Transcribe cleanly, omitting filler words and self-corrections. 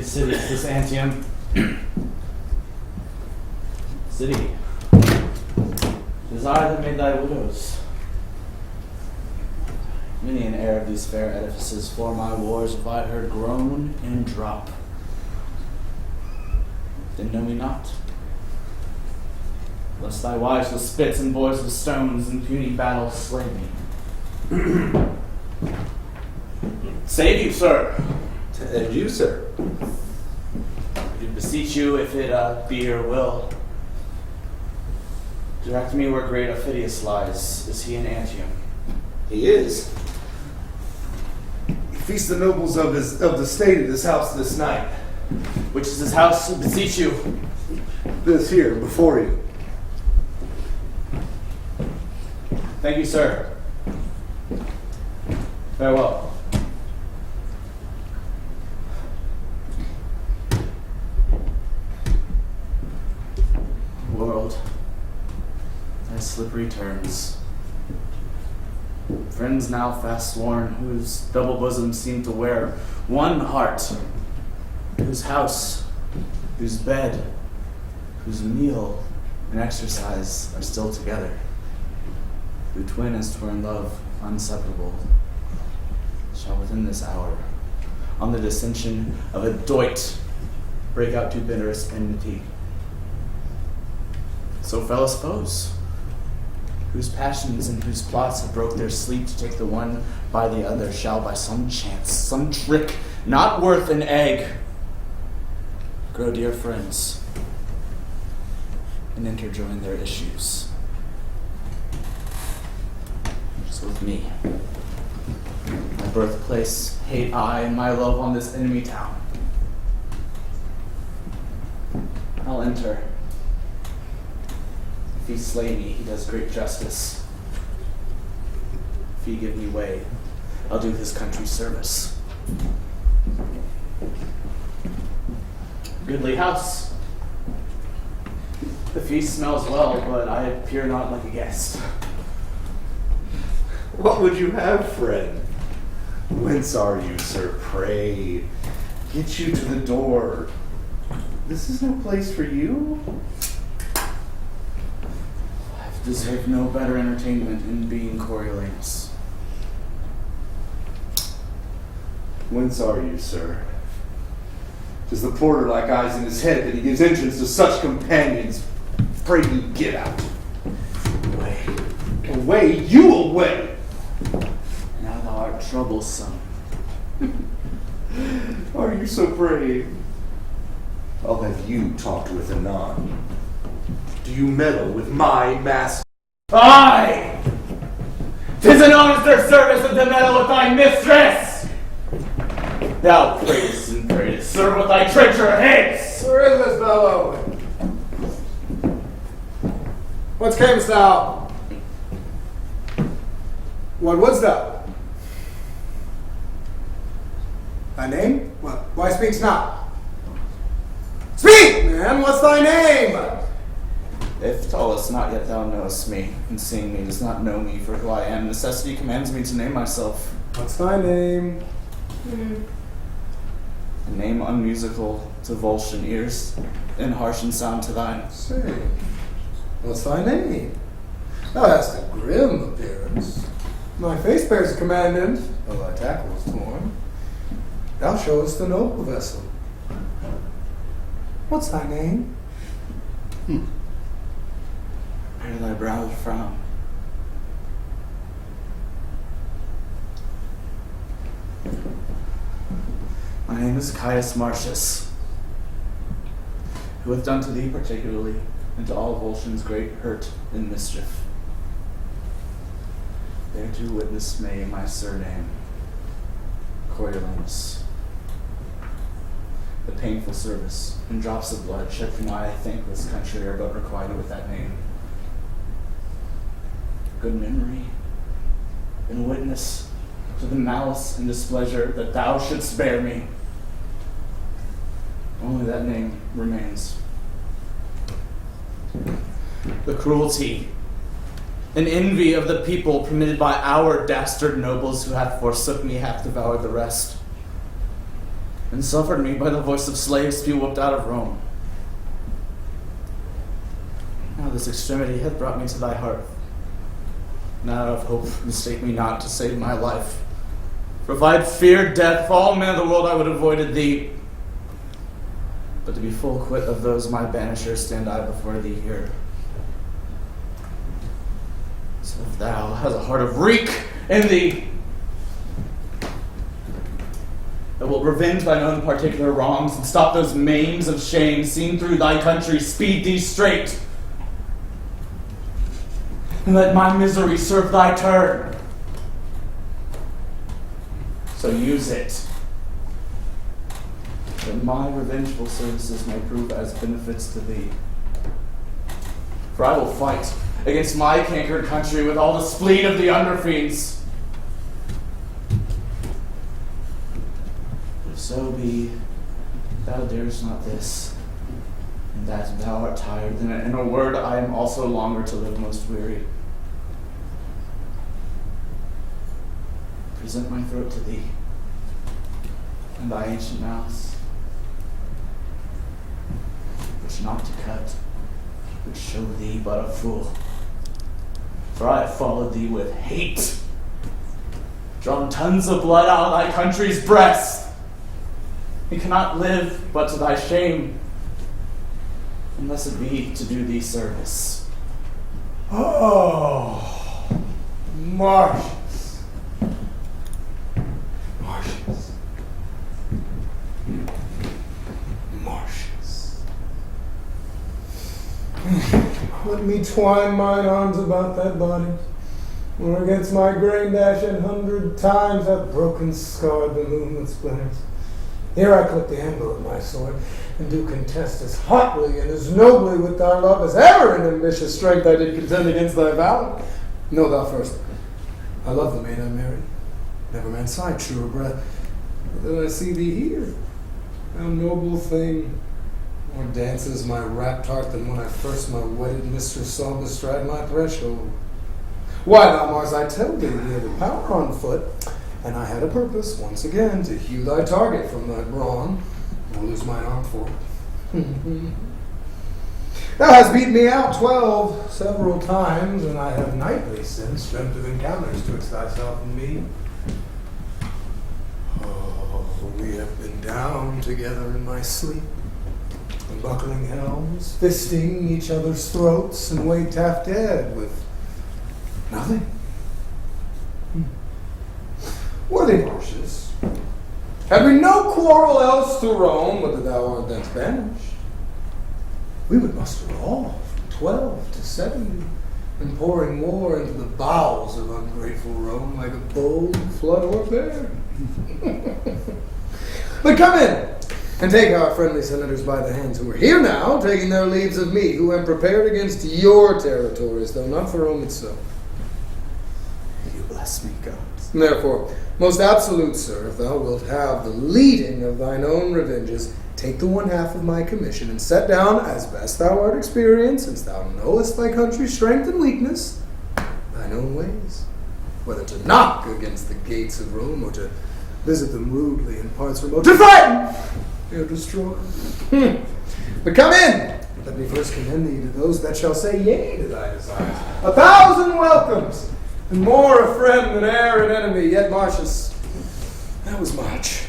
city is this Antium? City. 'Tis I that made thy widows. Many an heir of these fair edifices for my wars have I heard groan and drop. Then know me not, lest thy wives with spits and boys with stones in puny battle slay me. Save you, sir. And you, sir. I do beseech you, if it be your will, direct me where great Aufidius lies. Is he in Antium? He is. He feasts the nobles of the state at his house this night. Which is his house, beseech you? This here, before you. Thank you, sir. Farewell. World, thy slippery turns. Friends now fast sworn, whose double bosoms seem to wear one heart, whose house, whose bed, whose meal and exercise are still together, who twin as twere in love, inseparable, shall within this hour, on the dissension of a doit, break out to bitterest enmity. So fell us foes, whose passions and whose plots have broke their sleep to take the one by the other, shall by some chance, some trick, not worth an egg, grow dear friends, and interjoin their issues. So with me, my birthplace, hate I, and my love on this enemy town. I'll enter. If he slay me, he does great justice. If he give me way, I'll do his country service. Goodly house. The feast smells well, but I appear not like a guest. What would you have, friend? Whence are you, sir? Pray, get you to the door. This is no place for you. I've deserved no better entertainment in being Coriolanus. Whence are you, sir? 'Tis the porter like eyes in his head that he gives entrance to such companions. Pray you get out. Away. Away, you away! Now thou art troublesome. Are you so brave? I'll have you talked with anon. Do you meddle with my master? Aye! 'Tis an honester service of the meddle with thy mistress! Thou pratest and pratest, serve what thy treacher hates! Where is this fellow? Whence camest thou? What wouldst thou? Thy name? What? Why speaks not? Speak, man! What's thy name? If Tullus, not yet thou knowest me, and seeing me does not know me for who I am, necessity commands me to name myself. What's thy name? A name unmusical to Volscian ears, and harsh in sound to thine. Say, what's thy name? Thou hast a grim appearance. My face bears a commandant, though thy tackle is torn. Thou showest a noble vessel. What's thy name? Where thy brow frown? My name is Caius Marcius, who hath done to thee particularly, and to all Volscians great hurt and mischief. Thereto witness may my surname, Coriolanus. The painful service and drops of blood shed for my thankless country are but requited with that name. Good memory and witness to the malice and displeasure that thou shouldst spare me. Only that name remains. The cruelty and envy of the people permitted by our dastard nobles who hath forsook me hath devoured the rest. and suffered me by the voice of slaves to be whipped out of Rome. Now this extremity hath brought me to thy hearth. Now out of hope, mistake me not to save my life. For if I had feared death, for all men of the world I would have avoided thee. But to be full quit of those my banishers, stand I before thee here. So if thou hast a heart of wreak in thee, that wilt revenge thine own particular wrongs, and stop those maims of shame seen through thy country, speed thee straight. And let my misery serve thy turn. So use it, that my revengeful services may prove as benefits to thee. For I will fight against my cankered country with all the spleen of the underfiends. If so be thou darest not this, and that thou art tired, then in a word I am also longer to live most weary. Present my throat to thee, and thy ancient mouths, which not to cut, which show thee but a fool. For I have followed thee with hate, drawn tons of blood out of thy country's breast, and cannot live but to thy shame, unless it be to do thee service. Oh, Marcius. Marcius. Let me twine mine arms about that body, or against my grain dash 100 times hath broken, scarred the moon with splinters. Here I clip the angle of my sword, and do contest as hotly and as nobly with thy love as ever in ambitious strength I did contend against thy valor. Know thou first, I love the maid I married. Never man sighed truer breath. But then I see thee here. Thou noble thing, more dances my rapt heart than when I first my wedded mistress saw bestride my threshold. Why, thou Mars, I tell thee, we have a power on foot, and I had a purpose, once again, to hew thy target from thy brawn, or lose mine arm for it. Thou hast beaten me out 12 several times, and I have nightly since dreamt of encounters twixt thyself and me. Oh, we have been down together in my sleep, unbuckling helms, fisting each other's throats, and weighed half dead with nothing. Worthy Marcius, had we no quarrel else to Rome, but that thou art thence banished, we would muster all from 12 to 70, and pouring war into the bowels of ungrateful Rome like a bold flood or bear. But come in, and take our friendly senators by the hands, who are here now, taking their leaves of me, who am prepared against your territories, though not for Rome itself. You bless me, gods. Therefore, most absolute sir, if thou wilt have the leading of thine own revenges, take the one half of my commission, and set down, as best thou art experienced, since thou knowest thy country's strength and weakness, thine own ways, whether to knock against the gates of Rome, or to visit them rudely in parts remote, to frighten or destroy. But come in. Let me first commend thee to those that shall say yea to thy desires. 1,000 welcomes, and more a friend than e'er an enemy. Yet, Marcius, that was much.